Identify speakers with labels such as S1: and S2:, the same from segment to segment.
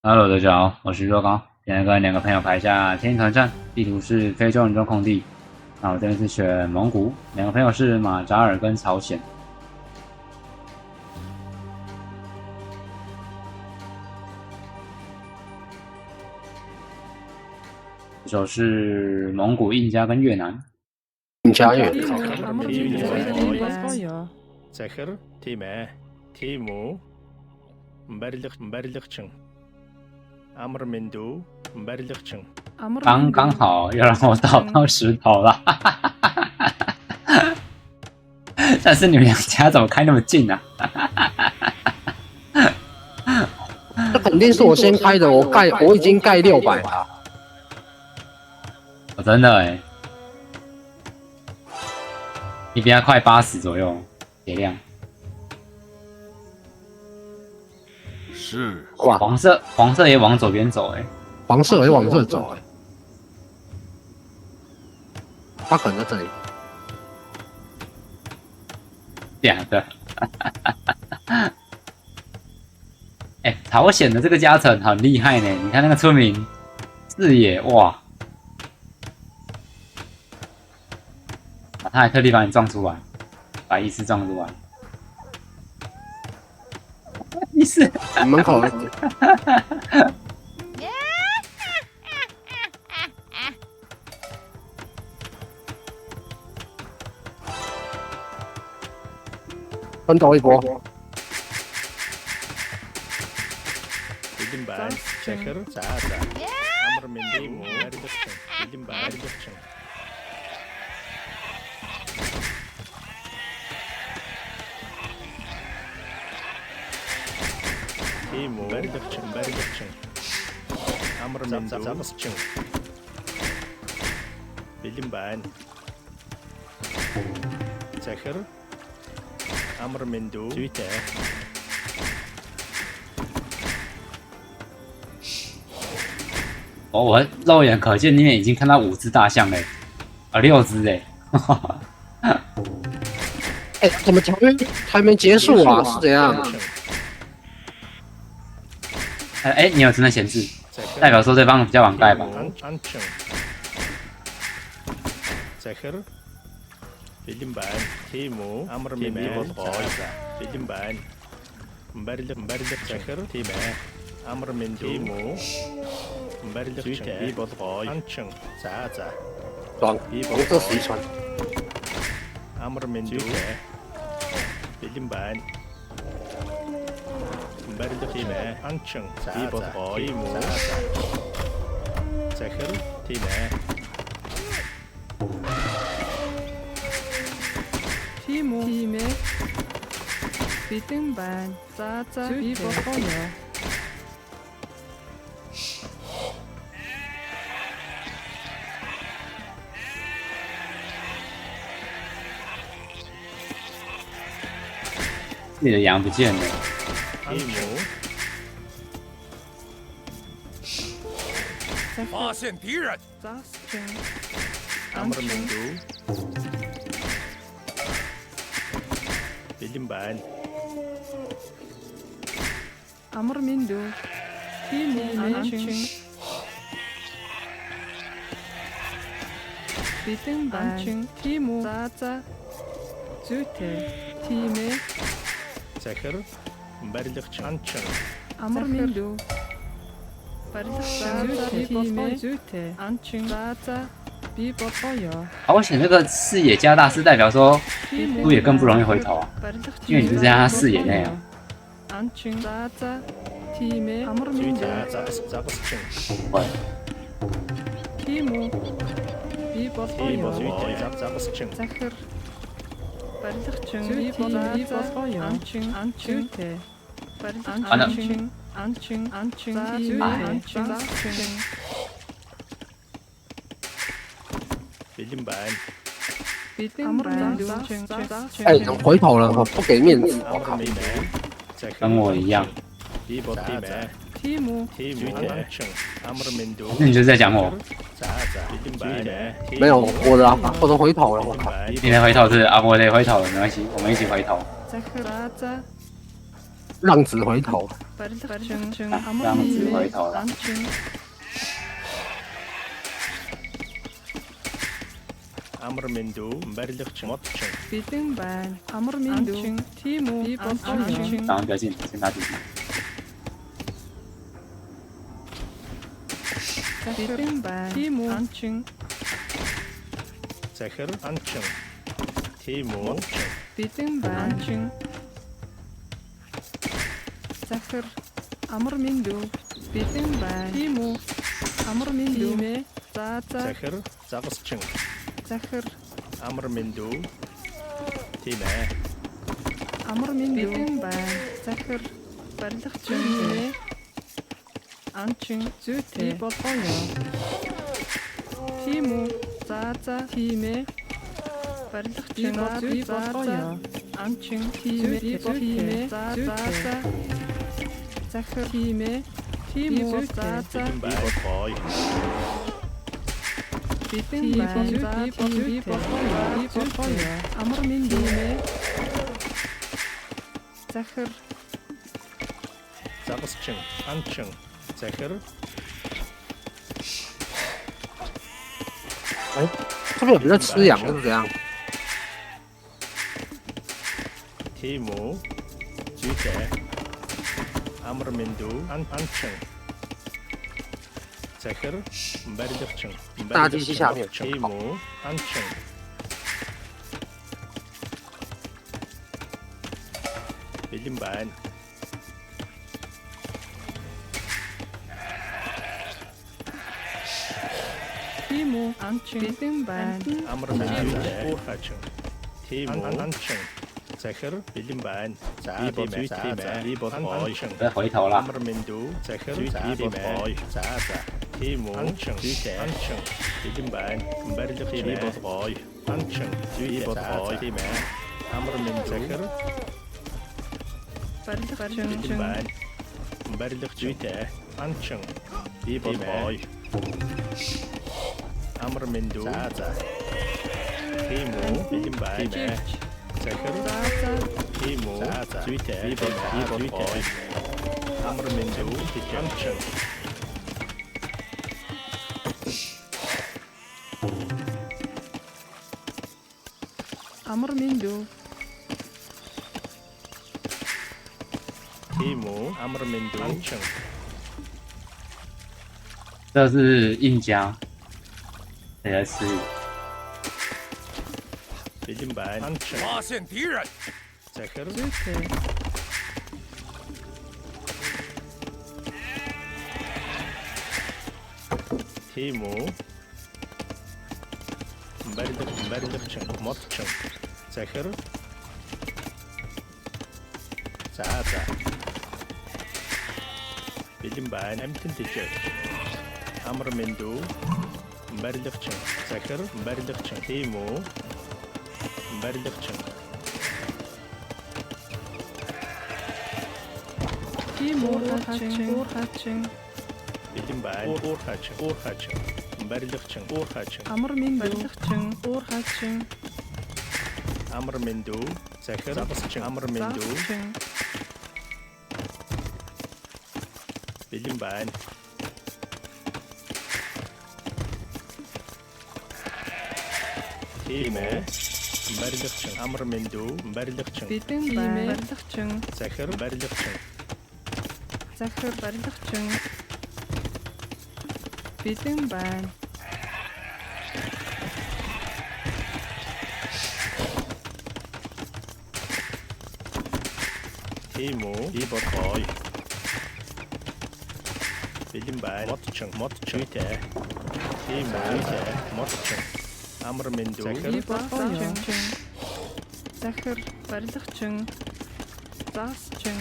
S1: Hello，大家好，我是若刚。今天跟两个朋友排一下天团战，地图是非洲人中空地。那我这边是选蒙古，两个朋友是马扎尔跟朝鲜。这首是蒙古、印加跟越南。
S2: 印加越
S3: Захир тийм ээ. Тийм үү? Барилгачин. Амар Минду, барилгачин.
S1: 刚好要让我找到石头了，但是你们两家怎么开那么近啊？
S2: 这肯定是我先开的，我已经盖600了。
S1: 我真的哎，你比他快80左右血量。
S4: 是
S2: 哇，
S1: 黄色也往左边走哎，
S2: 黄色也往这走哎，他可能在这里。
S1: 假的。哎，朝鲜的这个加成很厉害呢，你看那个村民视野哇，他还特地把你撞出来，把意识撞出来。意识
S2: 门口分头一波，
S3: Билимбан, Захир, Зааза. Амар Минду, барилгачин. Билимбан, барилгачин. Тийм үү? Барилгачин. Амар Минду, загасчин. Билимбан. Захир. Амар Минду, зүйтэй.
S1: 哦，我肉眼可见里面已经看到5只大象嘞，啊6只哎，
S2: 哎，怎么条约还没结束啊？是怎样？
S1: 哎，你有真的闲置，代表说对方比较晚盖吧？
S3: 안층. Захир. Билимбан, тийм үү? Амар Минду болгоо. Билимбан. Барилга Захир, тийм ээ. Амар Минду, тийм үү? Барилгачин би болгоо. Анчин. За.
S2: 黄色11川，
S3: Амар Минду. Билимбан. Барилга тийм ээ. Анчин. Би болгоо. Тийм үү? Захир, тийм ээ.
S5: Тийм ээ. Бидэн байна. За би болгоё.
S1: 你的羊不见了，
S3: Тийм үү?
S4: 发现敌人，
S5: Засчин.
S3: Амар Минду. Билимбан.
S5: Амар Минду. Тийм ээ. Бидэн байна. Тийм үү. За. Зүйтэй. Тийм ээ.
S3: Захир. Барилгачин. Анчин.
S5: Амар Минду. Барилга зүйтэй. Анчин. За. Би болгоё.
S1: 朝鲜这个视野加大是代表说路也更不容易回头啊，因为你是在他视野内啊。
S5: Анчин. За. Тийм ээ. Амар Минду.
S3: Загасчин.
S1: 会
S5: Тийм үү. Би
S3: Тийм
S5: болгоё.
S3: үү? Загасчин.
S5: Захир. Барилгачин. Би болгоё. Анчин. Зүйтэй. Барилгачин. Анчин. Зүйтэй.
S3: Билимбан.
S5: Бидэн байна.
S2: 哎，回头了，我不给面子，我
S3: Амар
S2: 靠！
S3: Минду. Захир.
S1: 跟我一样，
S3: Би bod тийм ээ.
S5: Тийм үү.
S3: Тийм үү? Анчин. Амар Минду.
S1: 那你就是在讲我，
S3: За. Билимбан.
S2: 没有我的啊，我都回头了，我靠！
S1: 你的回头是啊，我的回头，没关系，我们一起回头。
S5: Захир. За.
S2: 浪子回头，
S5: барилгачин амар
S1: 浪子
S5: нийгмээ
S1: 回头了。
S5: анчин
S3: амар мэндүү барилгачин модчин
S5: бэлэн байна амар мэндүү тийм үү би болооч
S1: 当然不要进，先打底。
S5: бэлэн байна тийм үү анчин
S3: захир анчин тийм үү
S5: бэлэн байна анчин захир амар мэндүү бэлэн байна тийм үү амар мэндүү за за
S3: захир загасчин
S5: захир
S3: амар мэндүү тийм ээ
S5: амар мэндүү бэлэн байна захир барилгачин анчин зүйтэй болгоё тийм үү за за тийм ээ барилгачин зүй болгоё анчин тийм ээ за за захир тийм ээ тийм үү за за
S3: би бодлоо
S5: бэлэн байна би болгоё амар мэндүү захир
S3: загасчин анчин захир
S2: 这边有人在吃羊是怎样？
S3: тийм үү зүйтэй амар мэндүү анчин захир барилгачин
S2: 大机器下面
S3: тийм үү анчин бэлэн байна
S5: тийм үү анчин бэлэн байна
S3: амар мэндүү уурхачин тийм үү анчин захир бэлэн байна за би бодлоо
S1: 再回头啦。
S3: амар мэндүү захир би бодлоо за за тийм үү анчин бэлэн байна барилгачин би бодлоо анчин би бодлоо тийм ээ амар мэндүү захир
S5: барилгачин
S3: бэлэн байна барилгачин анчин би бодлоо амар мэндүү за за тийм үү бэлэн байна захир
S5: за за
S3: тийм үү зүйтэй би бодлоо амар мэндүү анчин
S5: амар мэндүү
S3: тийм үү амар мэндүү анчин
S1: 这是印江，谁来吃？
S3: бэлэн байна анчин
S4: 发现敌人，
S3: захир
S5: зүйтэй
S3: тийм үү барилгачин модчин захир за за бэлэн байна амтэн тэжээ амар мэндүү барилгачин захир барилгачин тийм үү барилгачин
S5: тийм үү уурхачин
S3: бэлэн байна уурхачин барилгачин уурхачин
S5: амар мэндүү барилгачин уурхачин
S3: амар мэндүү захир загасчин амар мэндүү бэлэн байна тийм ээ барилгачин амар мэндүү барилгачин
S5: бэлэн байна барилгачин
S3: захир барилгачин
S5: бэлэн байна
S3: тийм үү би бодлоо бэлэн байна модчин үтэй тийм үү модчин амар мэндүү
S5: би болгоё захир барилгачин заасчин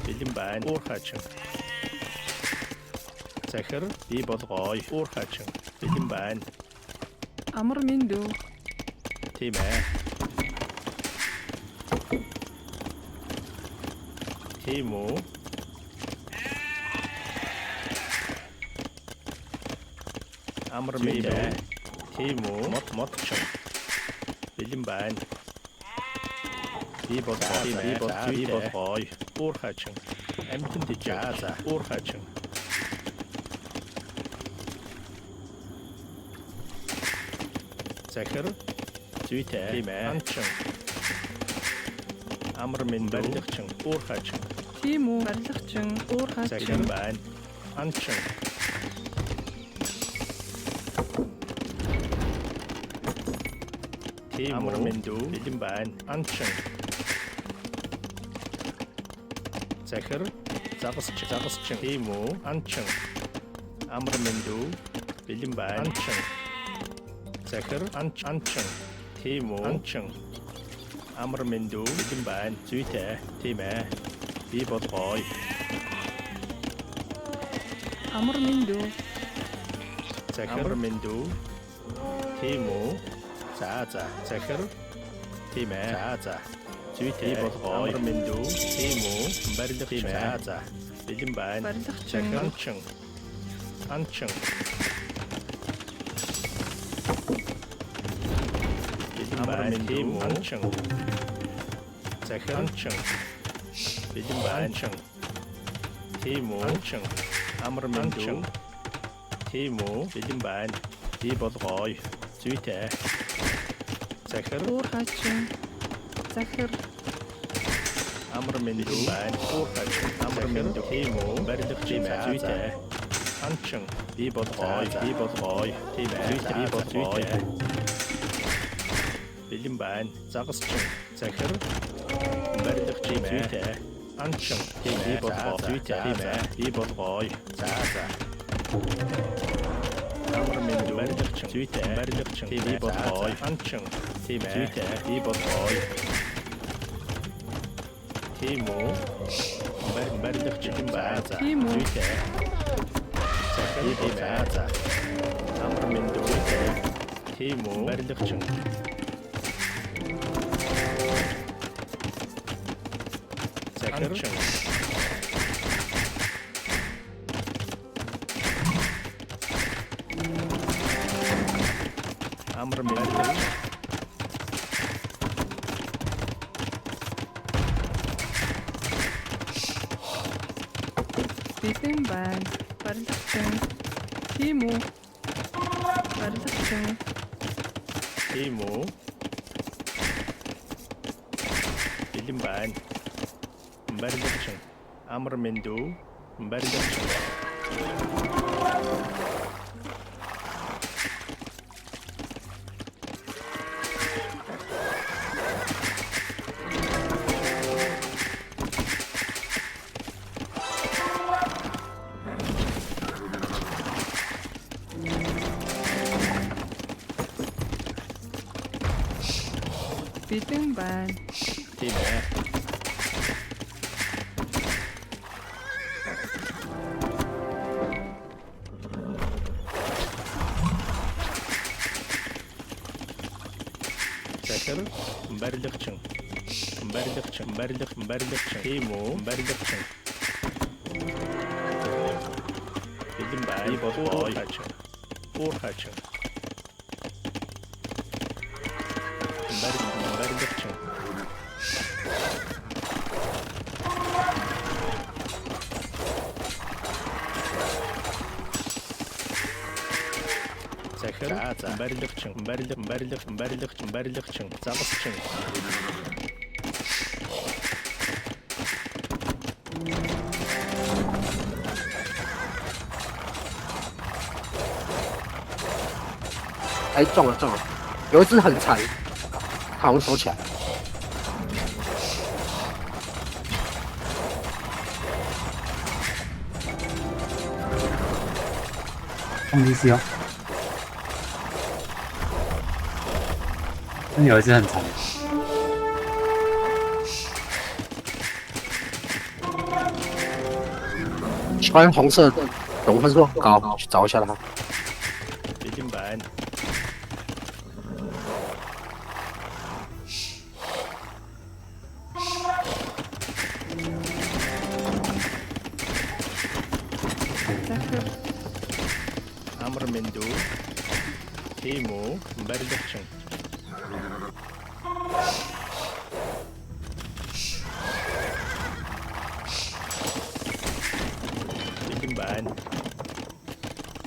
S3: бэлэн байна уурхачин захир би болгоо уурхачин бэлэн байна
S5: амар мэндүү
S3: тийм ээ тийм үү амар мэндүү тийм үү модчин бэлэн байна би бодгой уурхачин амтэн тижааза уурхачин захир зүйтэй тиймээ анчин амар минь барилгачин уурхачин
S5: Тийм үү. Барилгачин уурхачин.
S3: захир байна анчин амар минь дүү бэлэн байна анчин захир загасчин тийм үү анчин амар минь дүү бэлэн байна анчин захир анчин тийм үү анчин амар минь дүү бэлэн байна зүйтэй тийм ээ би бодгой
S5: Амар минь дүү.
S3: захир минь дүү тийм үү за захир тийм ээ за зүйтэй бодгой амар минь дүү тийм үү барилга тийм ээ за бэлэн байна
S5: Барилгачин.
S3: захир анчин амар минь дүү анчин захир анчин бэлэн байна тийм үү анчин амар минь дүү тийм үү бэлэн байна би болгоё зүйтэй захир
S5: Уурхачин. Захир.
S3: амар минь дүү байна уурхачин амар минь дүү тийм үү барилгач юм зүйтэй анчин би болгоё тийм ээ зүйтэй би болгоё бэлэн байна загасчин захир барилгач юм зүйтэй анчин тийм би болгоё зүйтэй тийм ээ би болгоё за амар минь дүү барилгач зүйтэй барилгач тийм би болгоё анчин тийм ээ зүйтэй би болгоё тийм үү барилгач юм байна
S5: Тийм үү.
S3: зүйтэй захир би болгоё амар минь дүү зүйтэй тийм үү барилгач захир амар минь дүү
S5: Бэлэн байна. Барилгачин. Тийм үү. Барилгачин.
S3: тийм үү бэлэн байна барилгач амар минь дүү барилгач
S5: Бэлэн байна.
S3: тийм ээ захир барилгач тийм үү барилгач бэлэн байна уурхач барилгач захир барилгач загасчин
S2: 哎，中了，有一只很残，它好像收起来了。
S1: 攻击是哦。真有一只很惨。
S2: 穿红色的总分数高，去找一下它。
S3: bэлэн байна
S5: Захир.
S3: амар минь дүү тийм үү барилгач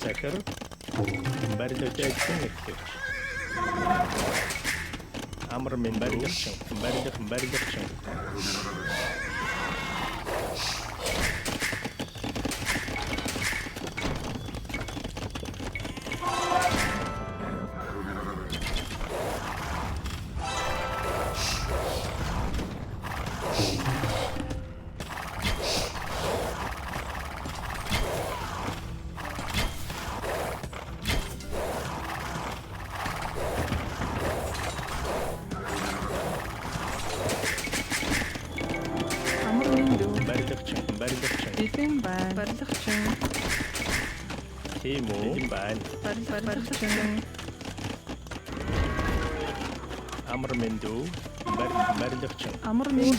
S3: захир барилгын эхлэгч амар минь барилгачин
S5: Амар минь
S3: барилгачин
S5: бэлэн байна. Барилгачин.
S3: тийм үү байна
S5: Барилгачин.
S3: амар минь барилгачин
S5: Амар минь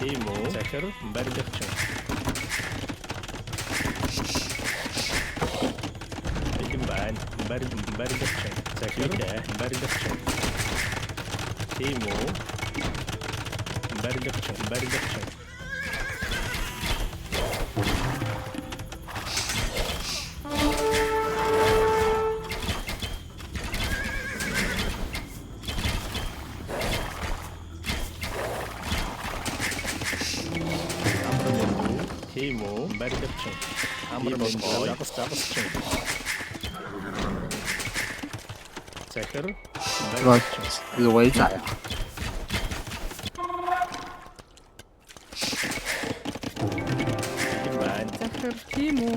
S3: тийм үү захир барилгачин бэлэн байна барилгачин захир барилгачин тийм үү барилгачин тийм үү барилгачин амар минь загасчин захир барилгачин
S2: 紫薇仔啊，
S3: бэлэн байна
S5: захир тийм үү?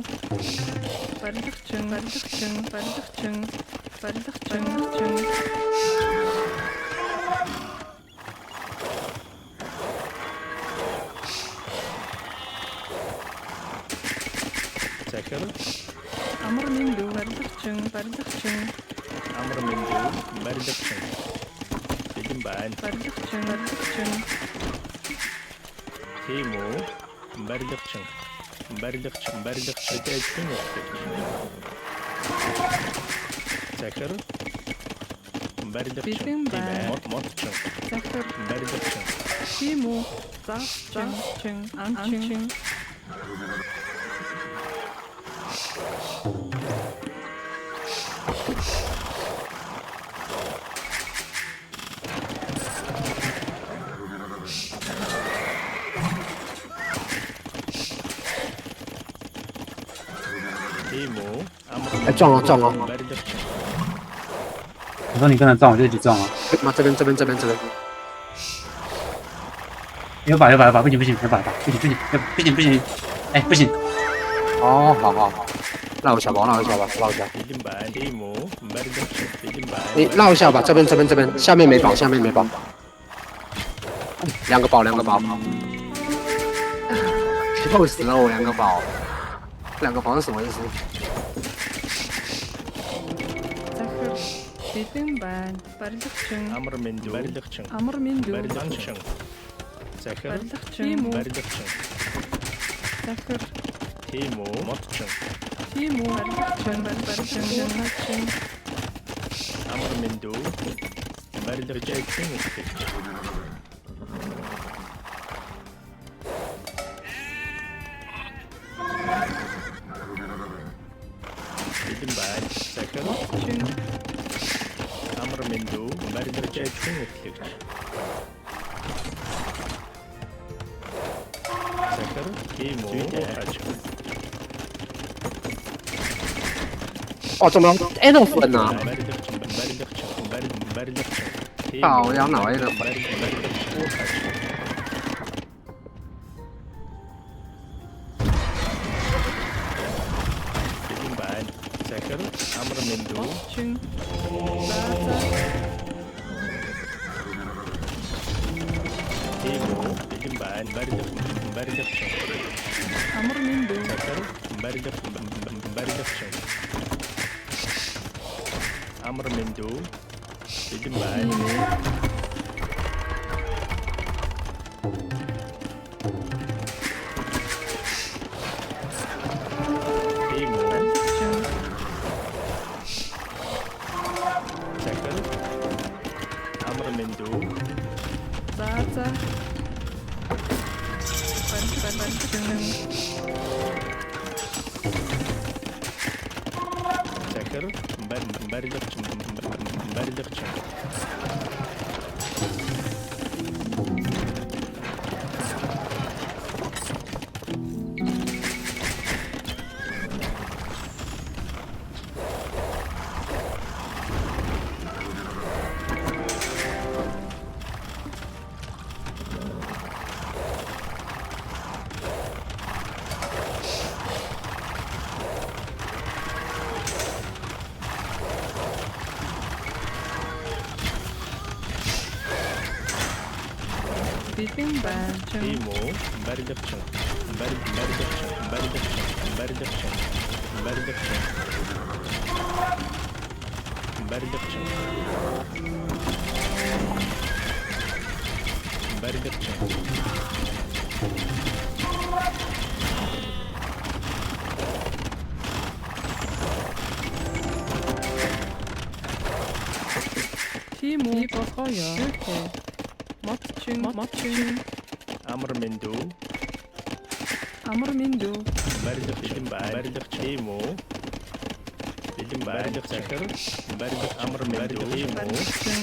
S5: Барилгачин.
S3: захир
S5: Амар минь барилгачин.
S3: амар минь барилгачин бэлэн байна
S5: Барилгачин.
S3: тийм үү барилгачин эдгээр захир барилгачин
S5: Бэлэн байна.
S3: модчин
S5: Захир
S3: барилгачин
S5: тийм үү? Загчин. Анчин.
S3: тийм үү амар
S2: 哎，撞了撞了，
S3: барилгачин
S1: 我说你跟着撞，我就一起撞啊！
S2: 妈这边，
S1: 有把，不行，有把，不行，哎，不行，
S2: 哦，好，绕一下吧，绕一下。
S3: бэлэн байна тийм үү барилгачин бэлэн байна
S2: 你绕一下吧，这边，下面没宝，两个宝，笑死了我，两个宝是什么意思？
S5: захир бэлэн байна. Барилгачин.
S3: амар минь барилгачин
S5: Амар минь
S3: барилгачин захир
S5: барилгачин. Тийм үү?
S3: барилгачин
S5: Захир
S3: тийм үү модчин
S5: тийм үү? Барилгачин.
S3: амар минь барилгачин эхлэгч бэлэн байна захир амар минь барилгачин эхлэгч захир тийм үү
S2: 哦，怎么 A 粉啊？
S3: барилгачин
S2: 靠，要哪 A 粉？
S3: бэлэн байна захир амар минь
S5: Чин.
S3: тийм үү бэлэн байна барилгачин
S5: Амар минь
S3: захир барилгачин амар минь Бэлэн байна.
S5: тийм ээ.
S3: Тийм үү?
S5: Барилгачин.
S3: Захир. Амар мэндүү.
S5: За. Барилгачин.
S3: Захир. Барилгачин.
S5: Бэлэн байна.
S3: Тийм үү? Барилгачин.
S5: Тийм үү? Болгоё. Окей. Мотчин.
S3: Амар мэндүү.
S5: Амар мэндүү.
S3: Барилгачин байна. Тийм үү? Бэлэн байна. Захир. Амар мэндүү. Тийм үү?
S5: Барилгачин.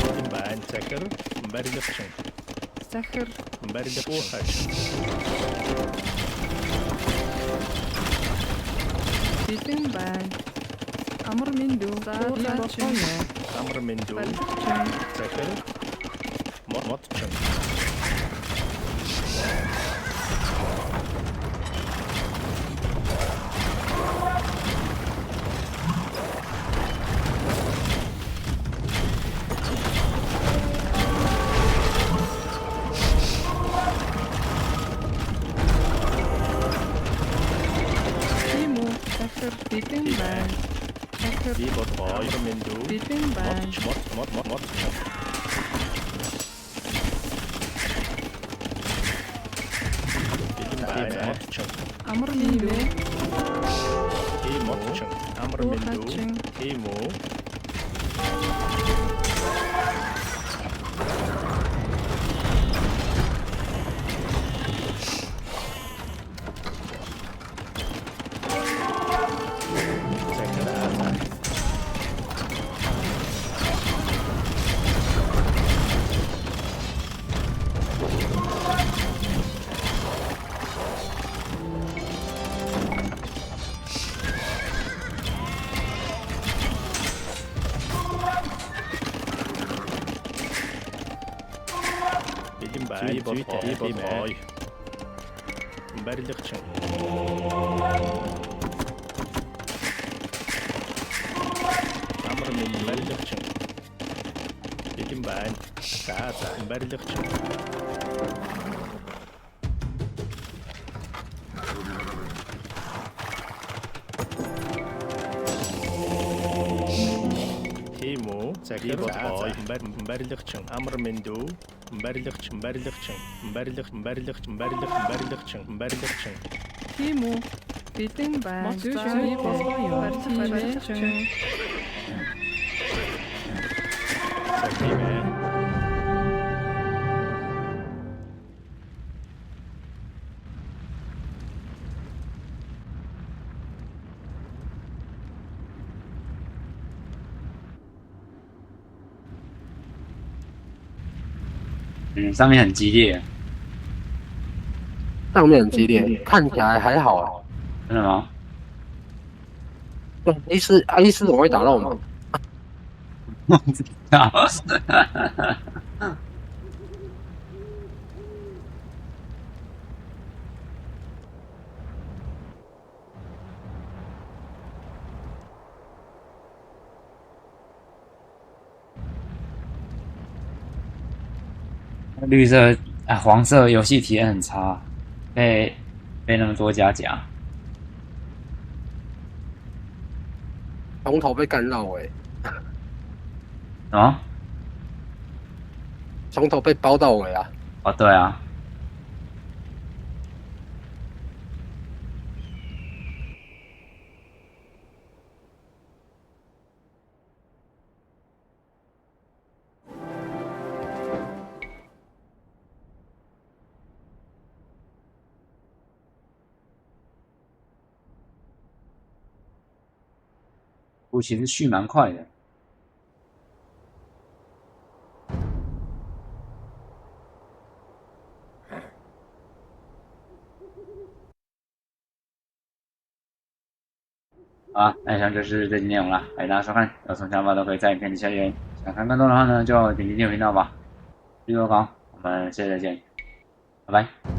S3: Бэлэн байна. Захир. Барилгачин.
S5: Захир.
S3: Барилгачин.
S5: Бэлэн байна. Амар мэндүү. За. Болгоё.
S3: Амар мэндүү.
S5: Барилгачин.
S3: Захир. Мотчин.
S5: Тийм үү? Захир. Бэлэн байна. Захир.
S3: Би бодгоо. Амар мэндүү.
S5: Бэлэн байна.
S3: Мотчин. Бэлэн байна. Мотчин.
S5: Амар мэндүү.
S3: Тийм мотчин. Амар мэндүү.
S5: Мотчин.
S3: Тийм үү? Бэлэн байна. Би бодгоо. Барилгачин. Амар мэндүү. Барилгачин. Бэлэн байна. За. Барилгачин. Тийм үү? Захир бодгоо. Барилгачин. Амар мэндүү. Барилгачин.
S5: Тийм үү? Бэлэн байна. Би болгоё. Барилгачин.
S3: Тийм ээ.
S1: 上面很激烈，
S2: 上面很激烈，看起来还好啊。
S1: 真的吗？
S2: 对，A4我会打到吗？
S1: 不知道。绿色哎，黄色游戏体验很差，被那么多家夹。
S2: 从头被干扰
S1: 啊？
S2: 从头被包到尾啊！
S1: 哦，对啊。不过其实续蛮快的。好，那以上就是这期内容了，感谢大家收看，有什么想法都可以在影片底下留言。想看更多的话呢，就点击订阅频道吧。绿豆港，我们下期再见，拜拜。